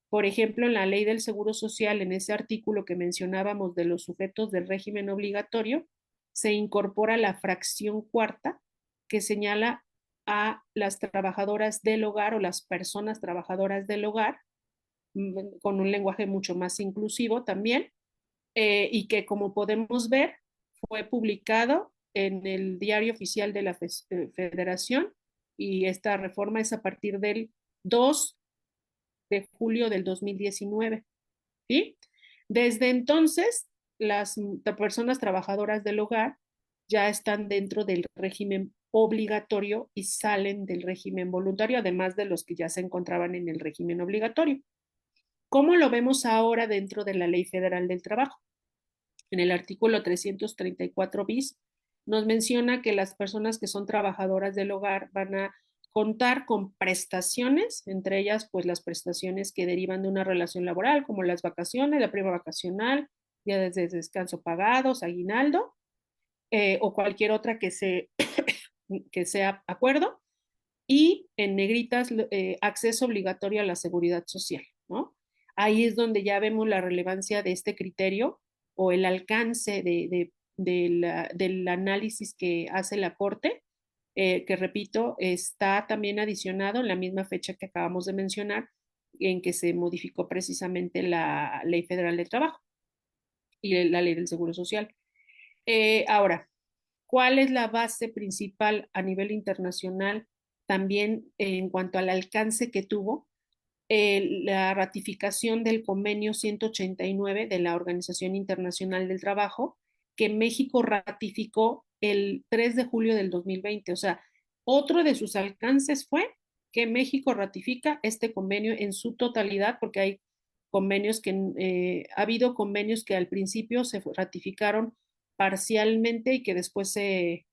Por ejemplo, en la ley del Seguro Social, en ese artículo que mencionábamos de los sujetos del régimen obligatorio, se incorpora la fracción cuarta que señala a las trabajadoras del hogar o las personas trabajadoras del hogar, con un lenguaje mucho más inclusivo también, y que como podemos ver fue publicado en el Diario Oficial de la Federación y esta reforma es a partir del 2 de julio del 2019. ¿Sí? Desde entonces, las personas trabajadoras del hogar ya están dentro del régimen obligatorio y salen del régimen voluntario, además de los que ya se encontraban en el régimen obligatorio. ¿Cómo lo vemos ahora dentro de la Ley Federal del Trabajo? En el artículo 334 bis, nos menciona que las personas que son trabajadoras del hogar van a contar con prestaciones, entre ellas pues las prestaciones que derivan de una relación laboral, como las vacaciones, la prima vacacional, días de descanso pagados, aguinaldo, o cualquier otra que sea acuerdo, y en negritas acceso obligatorio a la seguridad social, ¿no? Ahí es donde ya vemos la relevancia de este criterio o el alcance del análisis que hace la Corte, que repito, está también adicionado en la misma fecha que acabamos de mencionar, en que se modificó precisamente la Ley Federal del Trabajo y la Ley del Seguro Social. Ahora, ¿cuál es la base principal a nivel internacional también en cuanto al alcance que tuvo? La ratificación del convenio 189 de la Organización Internacional del Trabajo, que México ratificó el 3 de julio del 2020. O sea, otro de sus alcances fue que México ratifica este convenio en su totalidad, porque hay convenios ha habido convenios que al principio se ratificaron parcialmente y que después se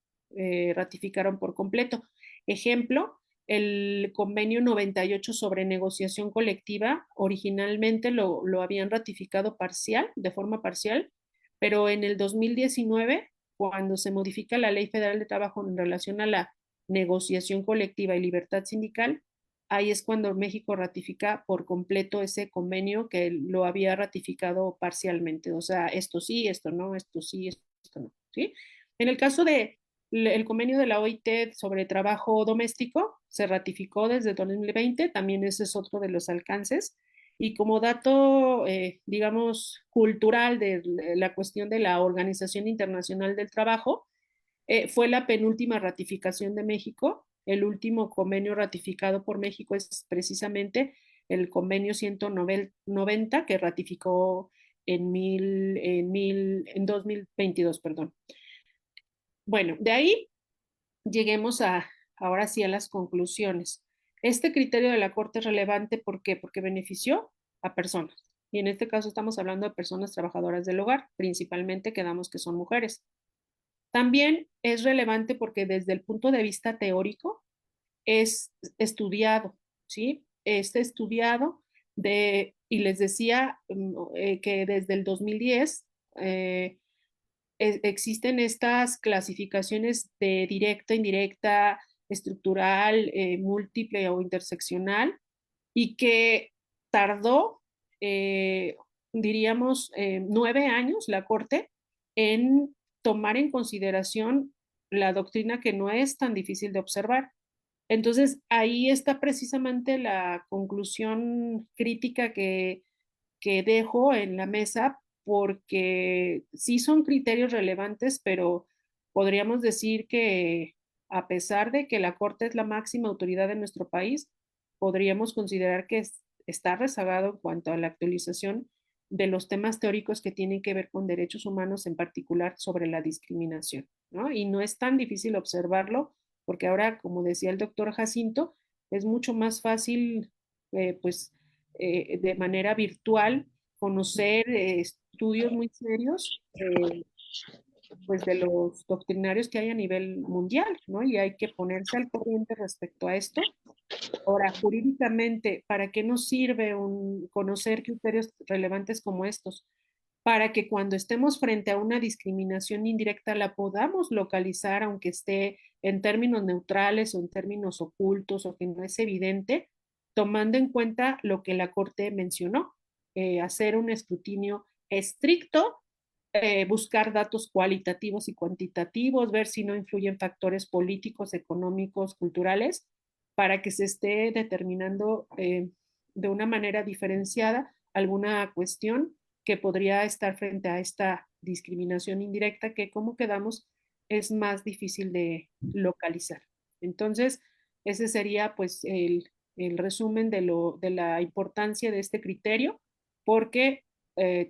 ratificaron por completo. Ejemplo, el convenio 98 sobre negociación colectiva. Originalmente lo habían ratificado parcial, de forma parcial, pero en el 2019, cuando se modifica la Ley Federal de Trabajo en relación a la negociación colectiva y libertad sindical, ahí es cuando México ratifica por completo ese convenio que lo había ratificado parcialmente. O sea, esto sí, esto no, esto sí, esto no. ¿Sí? En el caso de el convenio de la OIT sobre trabajo doméstico se ratificó desde 2020, también ese es otro de los alcances. Y como dato, digamos, cultural de la cuestión de la Organización Internacional del Trabajo, fue la penúltima ratificación de México. El último convenio ratificado por México es precisamente el convenio 190 que ratificó en 2022, perdón. Bueno, de ahí lleguemos ahora sí a las conclusiones. Este criterio de la Corte es relevante, ¿por qué? Porque benefició a personas. Y en este caso estamos hablando de personas trabajadoras del hogar, principalmente quedamos que son mujeres. También es relevante porque desde el punto de vista teórico es estudiado, ¿sí? Es estudiado y les decía que desde el 2010 existen estas clasificaciones de directa, indirecta, estructural, múltiple o interseccional, y que tardó, diríamos, 9 años la Corte en tomar en consideración la doctrina que no es tan difícil de observar. Entonces, ahí está precisamente la conclusión crítica que dejo en la mesa, porque sí son criterios relevantes, pero podríamos decir que a pesar de que la Corte es la máxima autoridad de nuestro país, podríamos considerar que está rezagado en cuanto a la actualización de los temas teóricos que tienen que ver con derechos humanos, en particular sobre la discriminación, ¿no? Y no es tan difícil observarlo, porque ahora, como decía el doctor Jacinto, es mucho más fácil, pues, de manera virtual, conocer estudios muy serios, pues de los doctrinarios que hay a nivel mundial, ¿no? Y hay que ponerse al corriente respecto a esto. Ahora, jurídicamente, ¿para qué nos sirve conocer criterios relevantes como estos? Para que cuando estemos frente a una discriminación indirecta la podamos localizar, aunque esté en términos neutrales o en términos ocultos o que no es evidente, tomando en cuenta lo que la Corte mencionó, hacer un escrutinio estricto, buscar datos cualitativos y cuantitativos, ver si no influyen factores políticos, económicos, culturales, para que se esté determinando de una manera diferenciada alguna cuestión que podría estar frente a esta discriminación indirecta que, como quedamos, es más difícil de localizar. Entonces, ese sería pues el resumen de la importancia de este criterio, porque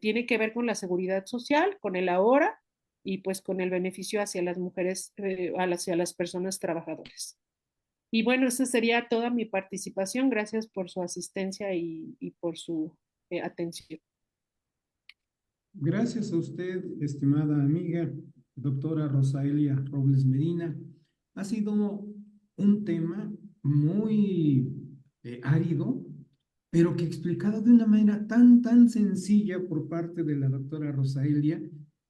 tiene que ver con la seguridad social, con el ahora y pues con el beneficio hacia las mujeres, hacia las personas trabajadoras. Y bueno, esa sería toda mi participación. Gracias por su asistencia y por su atención. Gracias a usted, estimada amiga, doctora Rosaelia Robles Medina. Ha sido un tema muy árido, pero que explicado de una manera tan sencilla por parte de la doctora Rosaelia,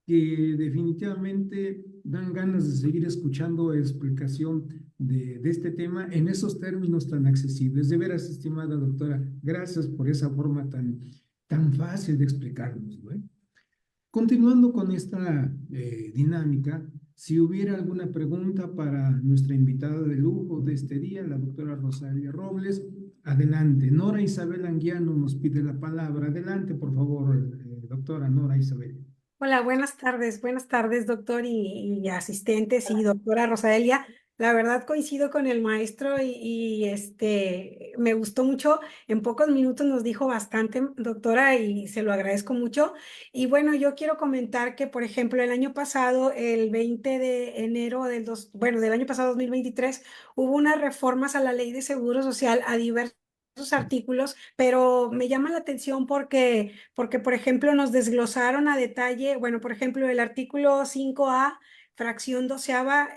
que definitivamente dan ganas de seguir escuchando explicación de este tema en esos términos tan accesibles. De veras, estimada doctora, gracias por esa forma tan fácil de explicarnos, ¿no? Continuando con esta dinámica, si hubiera alguna pregunta para nuestra invitada de lujo de este día, la doctora Rosalia Robles, adelante. Nora Isabel Anguiano nos pide la palabra. Adelante, por favor, doctora Nora Isabel. Hola, buenas tardes, doctor y asistentes y doctora Rosalia. La verdad coincido con el maestro me gustó mucho. En pocos minutos nos dijo bastante, doctora, y se lo agradezco mucho. Y bueno, yo quiero comentar que, por ejemplo, el año pasado, el 20 de enero del año pasado, 2023, hubo unas reformas a la Ley de Seguro Social a diversos artículos, pero me llama la atención porque, por ejemplo, nos desglosaron a detalle, bueno, por ejemplo, el artículo 5A fracción doceava,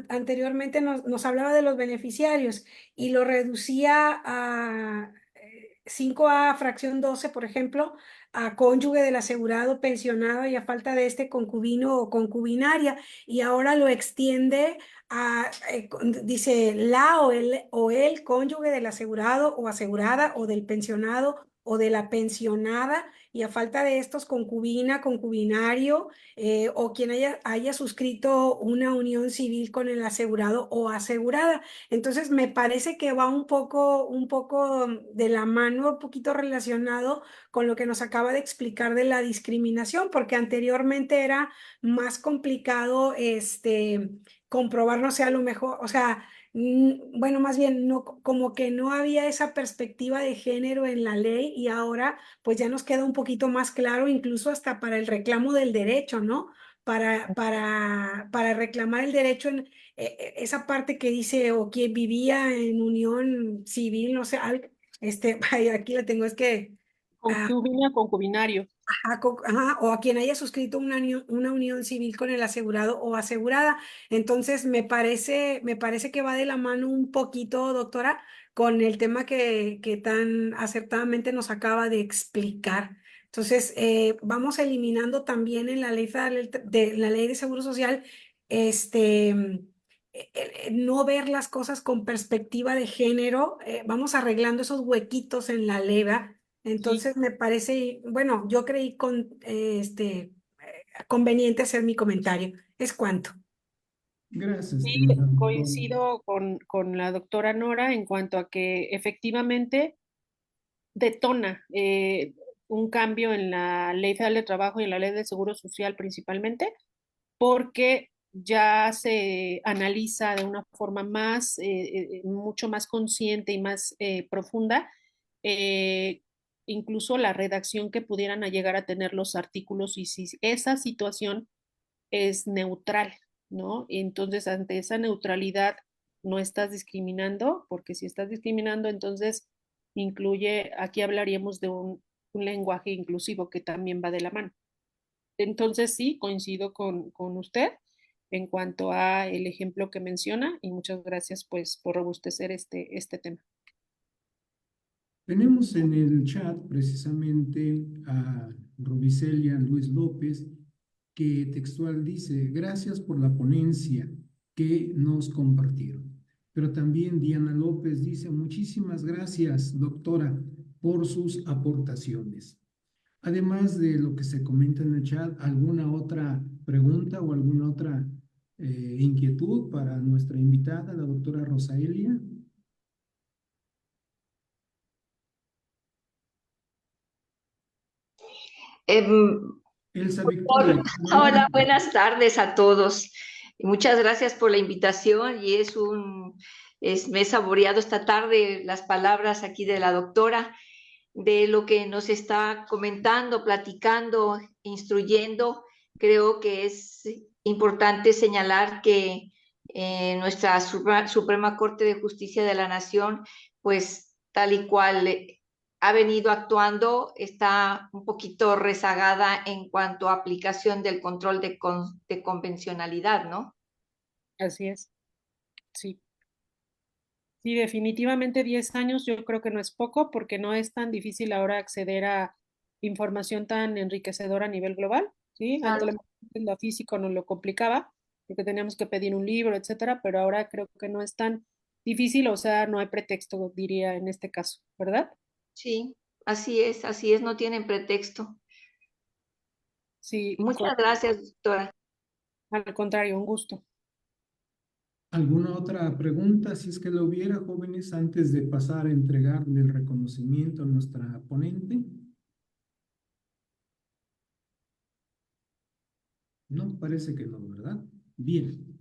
anteriormente nos hablaba de los beneficiarios y lo reducía a 5A fracción 12, por ejemplo, a cónyuge del asegurado, pensionado y a falta de este concubino o concubinaria, y ahora lo extiende a, dice la o el cónyuge del asegurado o asegurada o del pensionado o de la pensionada, y a falta de estos concubina, concubinario, o quien haya suscrito una unión civil con el asegurado o asegurada. Entonces, me parece que va un poco de la mano, un poquito relacionado con lo que nos acaba de explicar de la discriminación, porque anteriormente era más complicado comprobar, no sé, a lo mejor, o sea, bueno, más bien, no, como que no había esa perspectiva de género en la ley, y ahora pues ya nos queda un poquito más claro, incluso hasta para el reclamo del derecho, ¿no? Para reclamar el derecho en esa parte que dice, o quien vivía en unión civil, no sé, vaya, aquí la tengo, es que, Concubina, concubinario. ajá, o a quien haya suscrito una unión civil con el asegurado o asegurada. Entonces, me parece que va de la mano un poquito, doctora, con el tema que tan acertadamente nos acaba de explicar. Entonces, vamos eliminando también en la ley federal la ley de Seguro Social, no ver las cosas con perspectiva de género, vamos arreglando esos huequitos en la ley, ¿verdad? Sí, Entonces me parece, bueno, yo creí conveniente hacer mi comentario. ¿Es cuanto? Gracias, sí, estimada doctora. coincido con la doctora Nora en cuanto a que efectivamente detona un cambio en la Ley Federal de Trabajo y en la Ley de Seguro Social principalmente, porque ya se analiza de una forma más, mucho más consciente y más profunda, eh, incluso la redacción que pudieran llegar a tener los artículos y si esa situación es neutral, ¿no? Entonces, ante esa neutralidad, no estás discriminando, porque si estás discriminando, entonces incluye, aquí hablaríamos de un lenguaje inclusivo que también va de la mano. Entonces, sí, coincido con usted en cuanto a el ejemplo que menciona y muchas gracias pues por robustecer este tema. Tenemos en el chat precisamente a Rubicelia Luis López, que textual dice, gracias por la ponencia que nos compartieron. Pero también Diana López dice, muchísimas gracias, doctora, por sus aportaciones. Además de lo que se comenta en el chat, ¿alguna otra pregunta o alguna otra inquietud para nuestra invitada, la doctora Rosaelia? Em, Elsa Victoria. Hola, buenas tardes a todos. Muchas gracias por la invitación y me he saboreado esta tarde las palabras aquí de la doctora, de lo que nos está comentando, platicando, instruyendo. Creo que es importante señalar que nuestra Suprema Corte de Justicia de la Nación, pues tal y cual ha venido actuando, está un poquito rezagada en cuanto a aplicación del control de convencionalidad, ¿no? Así es, sí. Sí, definitivamente 10 años yo creo que no es poco porque no es tan difícil ahora acceder a información tan enriquecedora a nivel global, ¿sí? Antes lo físico nos lo complicaba porque teníamos que pedir un libro, etcétera, pero ahora creo que no es tan difícil, o sea, no hay pretexto, diría en este caso, ¿verdad? Sí, así es, no tienen pretexto. Sí, Muchas gracias, doctora. al contrario, un gusto. ¿Alguna otra pregunta, si es que lo hubiera, jóvenes, antes de pasar a entregarle el reconocimiento a nuestra ponente? No, parece que no, ¿verdad? Bien.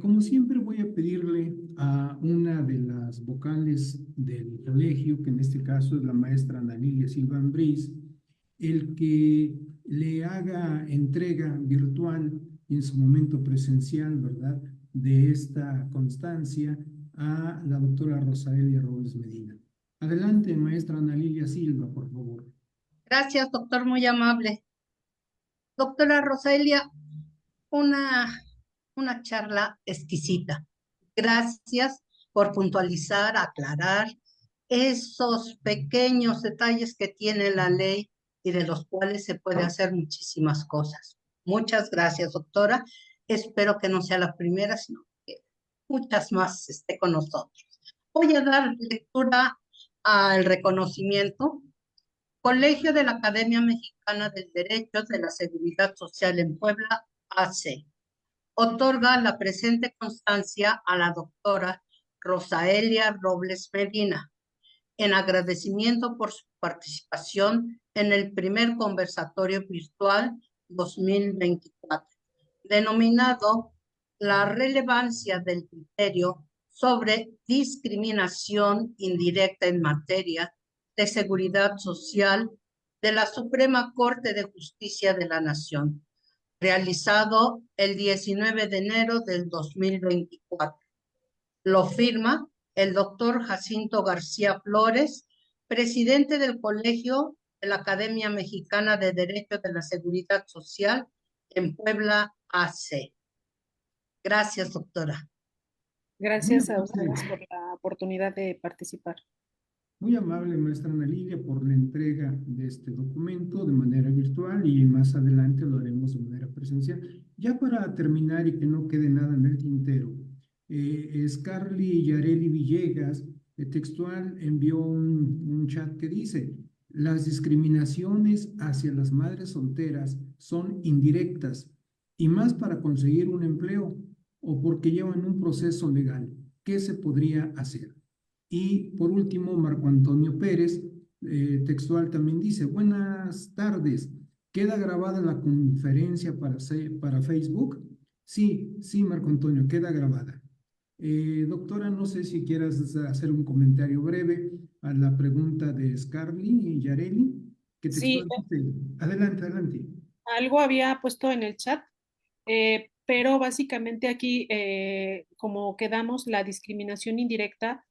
Como siempre voy a pedirle a una de las vocales del colegio, que en este caso es la maestra Ana Lilia Silva Ambrís, el que le haga entrega virtual y en su momento presencial, ¿verdad?, de esta constancia a la doctora Rosaelia Robles Medina. Adelante, maestra Ana Lilia Silva, por favor. Gracias, doctor, muy amable. Doctora Rosaelia, una una charla exquisita. Gracias por puntualizar, aclarar esos pequeños detalles que tiene la ley y de los cuales se puede hacer muchísimas cosas. Muchas gracias, doctora. Espero que no sea la primera, sino que muchas más esté con nosotros. Voy a dar lectura al reconocimiento. Colegio de la Academia Mexicana del Derecho de la Seguridad Social en Puebla, AC. Otorga la presente constancia a la doctora Rosaelia Robles Medina, en agradecimiento por su participación en el primer conversatorio virtual 2024, denominado La relevancia del criterio sobre discriminación indirecta en materia de seguridad social de la Suprema Corte de Justicia de la Nación, realizado el 19 de enero del 2024. Lo firma el doctor Jacinto García Flores, presidente del Colegio de la Academia Mexicana de Derecho de la Seguridad Social en Puebla, AC. Gracias, doctora. Gracias a ustedes por la oportunidad de participar. Muy amable, maestra Ana Lilia, por la entrega de este documento de manera virtual y más adelante lo haremos de manera presencial. Ya para terminar y que no quede nada en el tintero, Scarly Yareli Villegas, textual, envió un chat que dice: las discriminaciones hacia las madres solteras son indirectas y más para conseguir un empleo o porque llevan un proceso legal. ¿Qué se podría hacer? Y por último, Marco Antonio Pérez, textual, también dice: buenas tardes, ¿queda grabada la conferencia para Facebook? Sí, Marco Antonio, queda grabada. Doctora, no sé si quieras hacer un comentario breve a la pregunta de Scarly y Yareli, que Sí, adelante. algo había puesto en el chat, pero básicamente aquí, como quedamos, la discriminación indirecta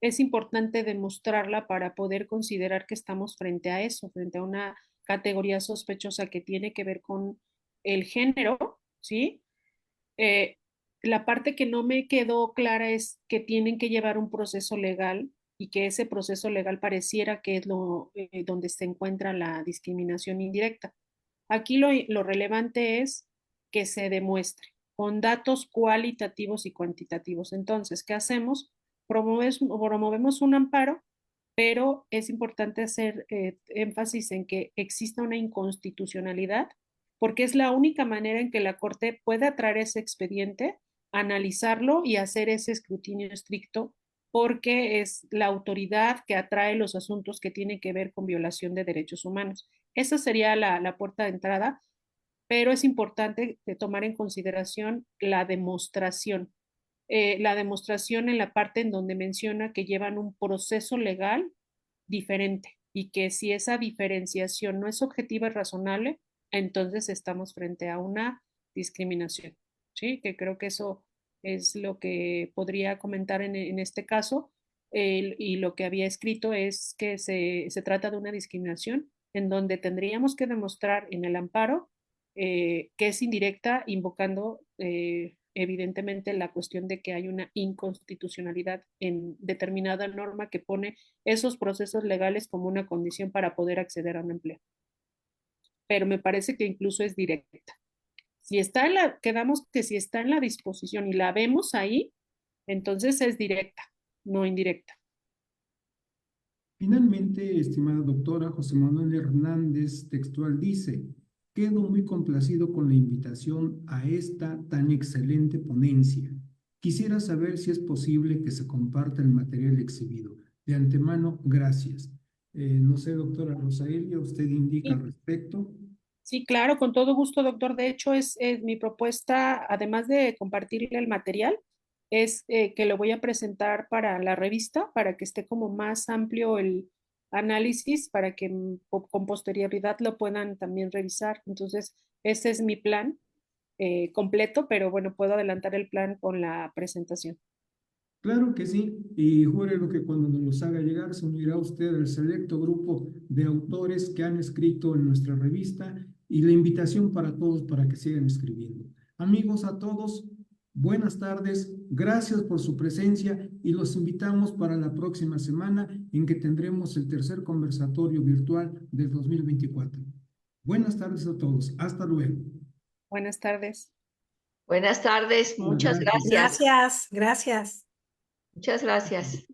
es importante demostrarla para poder considerar que estamos frente a eso, frente a una categoría sospechosa que tiene que ver con el género, ¿sí? Eh, la parte que no me quedó clara es que tienen que llevar un proceso legal y que ese proceso legal pareciera que es donde se encuentra la discriminación indirecta. Aquí lo relevante es que se demuestre con datos cualitativos y cuantitativos. Entonces, ¿qué hacemos? Promovemos un amparo, pero es importante hacer énfasis en que exista una inconstitucionalidad, porque es la única manera en que la Corte puede traer ese expediente, analizarlo y hacer ese escrutinio estricto, porque es la autoridad que atrae los asuntos que tienen que ver con violación de derechos humanos. Esa sería la puerta de entrada, pero es importante tomar en consideración la demostración en la parte en donde menciona que llevan un proceso legal diferente y que si esa diferenciación no es objetiva y razonable, entonces estamos frente a una discriminación, ¿sí? Que creo que eso es lo que podría comentar en este caso, y lo que había escrito es que se trata de una discriminación en donde tendríamos que demostrar en el amparo que es indirecta, invocando evidentemente la cuestión de que hay una inconstitucionalidad en determinada norma que pone esos procesos legales como una condición para poder acceder a un empleo. Pero me parece que incluso es directa. Si está quedamos que si está en la disposición y la vemos ahí, entonces es directa, no indirecta. Finalmente, estimada doctora, José Manuel Hernández, textual, dice: quedo muy complacido con la invitación a esta tan excelente ponencia. Quisiera saber si es posible que se comparta el material exhibido. De antemano, gracias. No sé, doctora Rosaelia, ¿usted indica al respecto? Sí, claro, con todo gusto, doctor. De hecho, es mi propuesta, además de compartirle el material, es que lo voy a presentar para la revista, para que esté como más amplio el análisis, para que con posterioridad lo puedan también revisar. Entonces, ese es mi plan completo, pero bueno, puedo adelantar el plan con la presentación. Claro que sí, y júrelo que cuando nos los haga llegar se unirá usted al selecto grupo de autores que han escrito en nuestra revista y la invitación para todos para que sigan escribiendo. Amigos, a todos, Buenas tardes, gracias por su presencia y los invitamos para la próxima semana en que tendremos el tercer conversatorio virtual del 2024. Buenas tardes a todos, hasta luego. Buenas tardes. Buenas tardes, muchas Gracias. gracias. Gracias, gracias. Muchas gracias.